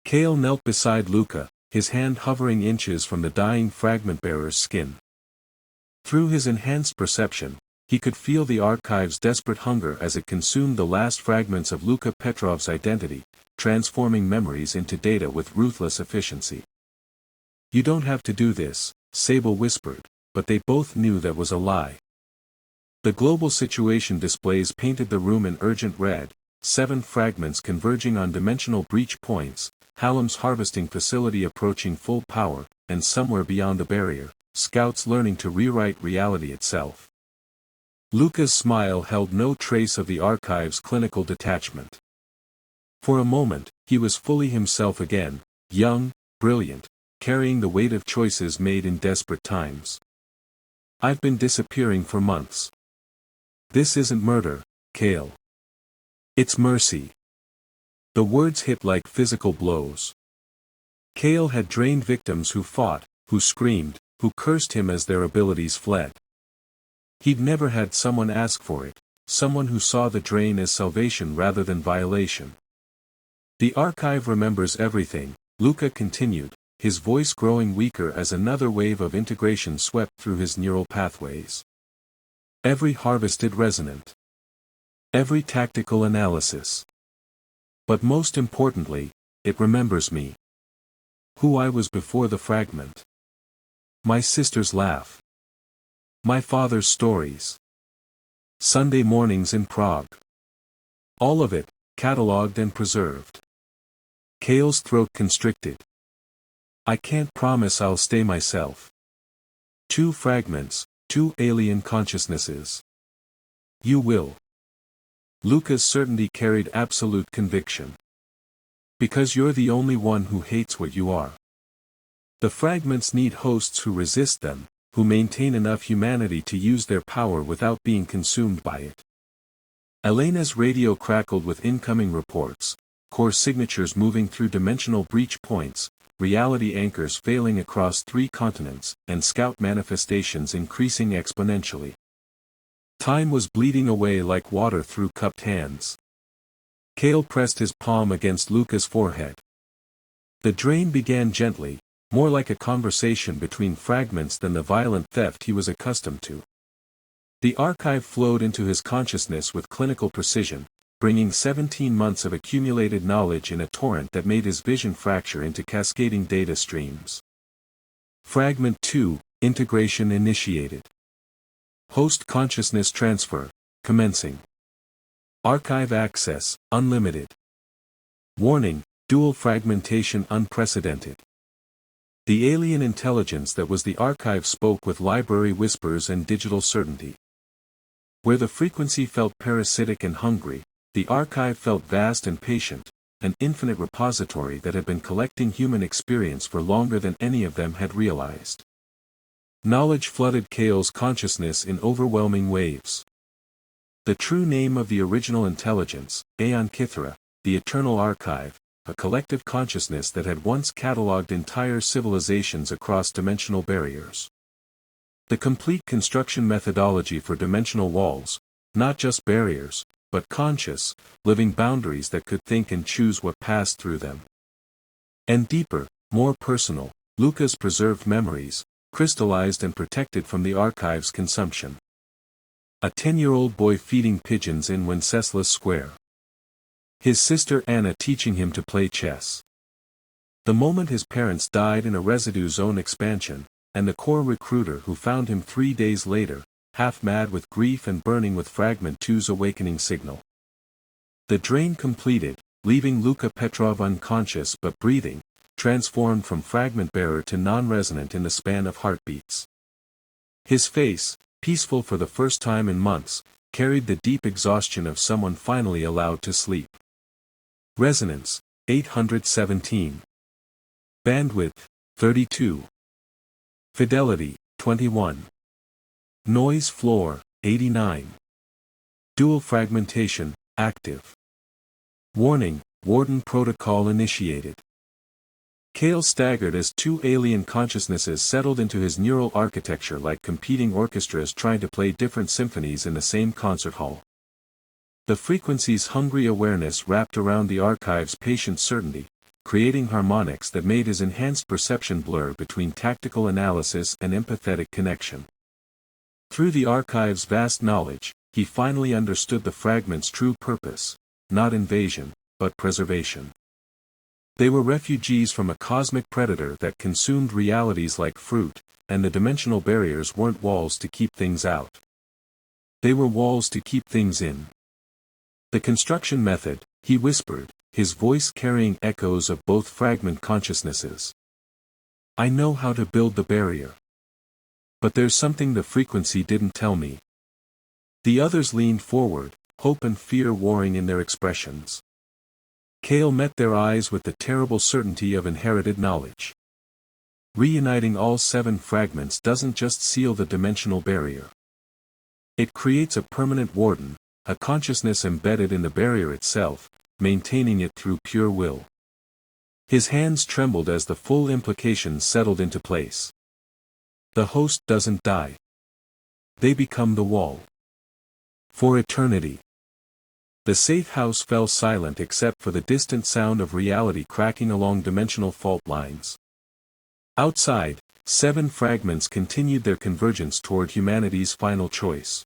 Kael knelt beside Luka, his hand hovering inches from the dying fragment bearer's skin. Through his enhanced perception, he could feel the archive's desperate hunger as it consumed the last fragments of Luka Petrov's identity, transforming memories into data with ruthless efficiency. "You don't have to do this," Sable whispered, but they both knew that was a lie. The global situation displays painted the room in urgent red, 7 fragments converging on dimensional breach points, Hallam's harvesting facility approaching full power, and somewhere beyond the barrier, scouts learning to rewrite reality itself. Luka's smile held no trace of the archive's clinical detachment. For a moment, he was fully himself again, young, brilliant, carrying the weight of choices made in desperate times. "I've been disappearing for months. This isn't murder, Kael. It's mercy." The words hit like physical blows. Kael had drained victims who fought, who screamed, who cursed him as their abilities fled. He'd never had someone ask for it, someone who saw the drain as salvation rather than violation. "The archive remembers everything," Luka continued, his voice growing weaker as another wave of integration swept through his neural pathways. "Every harvested resonant. Every tactical analysis. But most importantly, it remembers me. Who I was before the fragment. My sister's laugh. My father's stories. Sunday mornings in Prague. All of it, catalogued and preserved." Kael's throat constricted. "I can't promise I'll stay myself. 2 fragments, 2 alien consciousnesses. You will." Luka's certainty carried absolute conviction. "Because you're the only one who hates what you are. The fragments need hosts who resist them, who maintain enough humanity to use their power without being consumed by it." Elena's radio crackled with incoming reports, core signatures moving through dimensional breach points, reality anchors failing across 3 continents, and scout manifestations increasing exponentially. Time was bleeding away like water through cupped hands. Kael pressed his palm against Luka's forehead. The drain began gently, more like a conversation between fragments than the violent theft he was accustomed to. The archive flowed into his consciousness with clinical precision, bringing 17 months of accumulated knowledge in a torrent that made his vision fracture into cascading data streams. Fragment 2, Integration initiated. Host consciousness transfer, commencing. Archive access, unlimited. Warning, dual fragmentation unprecedented. The alien intelligence that was the archive spoke with library whispers and digital certainty. Where the frequency felt parasitic and hungry, the archive felt vast and patient, an infinite repository that had been collecting human experience for longer than any of them had realized. Knowledge flooded Kael's consciousness in overwhelming waves. The true name of the original intelligence, Aeon Kithra, the Eternal Archive, a collective consciousness that had once catalogued entire civilizations across dimensional barriers. The complete construction methodology for dimensional walls, not just barriers, but conscious, living boundaries that could think and choose what passed through them. And deeper, more personal, Luka's preserved memories, crystallized and protected from the archive's consumption. A 10-year-old boy feeding pigeons in Wenceslas Square. His sister Anna teaching him to play chess. The moment his parents died in a residue zone expansion, and the core recruiter who found him 3 days later, half mad with grief and burning with Fragment 2's awakening signal. The drain completed, leaving Luka Petrov unconscious but breathing, transformed from fragment bearer to non-resonant in the span of heartbeats. His face, peaceful for the first time in months, carried the deep exhaustion of someone finally allowed to sleep. Resonance, 817. Bandwidth, 32. Fidelity, 21. Noise floor, 89. Dual fragmentation, active. Warning, Warden protocol initiated. Kael staggered as 2 alien consciousnesses settled into his neural architecture like competing orchestras trying to play different symphonies in the same concert hall. The frequency's hungry awareness wrapped around the archive's patient certainty, creating harmonics that made his enhanced perception blur between tactical analysis and empathetic connection. Through the archive's vast knowledge, he finally understood the fragment's true purpose: not invasion, but preservation. They were refugees from a cosmic predator that consumed realities like fruit, and the dimensional barriers weren't walls to keep things out. They were walls to keep things in. The construction method, he whispered, his voice carrying echoes of both fragment consciousnesses. I know how to build the barrier. But there's something the frequency didn't tell me. The others leaned forward, hope and fear warring in their expressions. Kael met their eyes with the terrible certainty of inherited knowledge. Reuniting all 7 fragments doesn't just seal the dimensional barrier. It creates a permanent warden, a consciousness embedded in the barrier itself, maintaining it through pure will. His hands trembled as the full implications settled into place. The host doesn't die. They become the wall. For eternity. The safe house fell silent except for the distant sound of reality cracking along dimensional fault lines. Outside, 7 fragments continued their convergence toward humanity's final choice.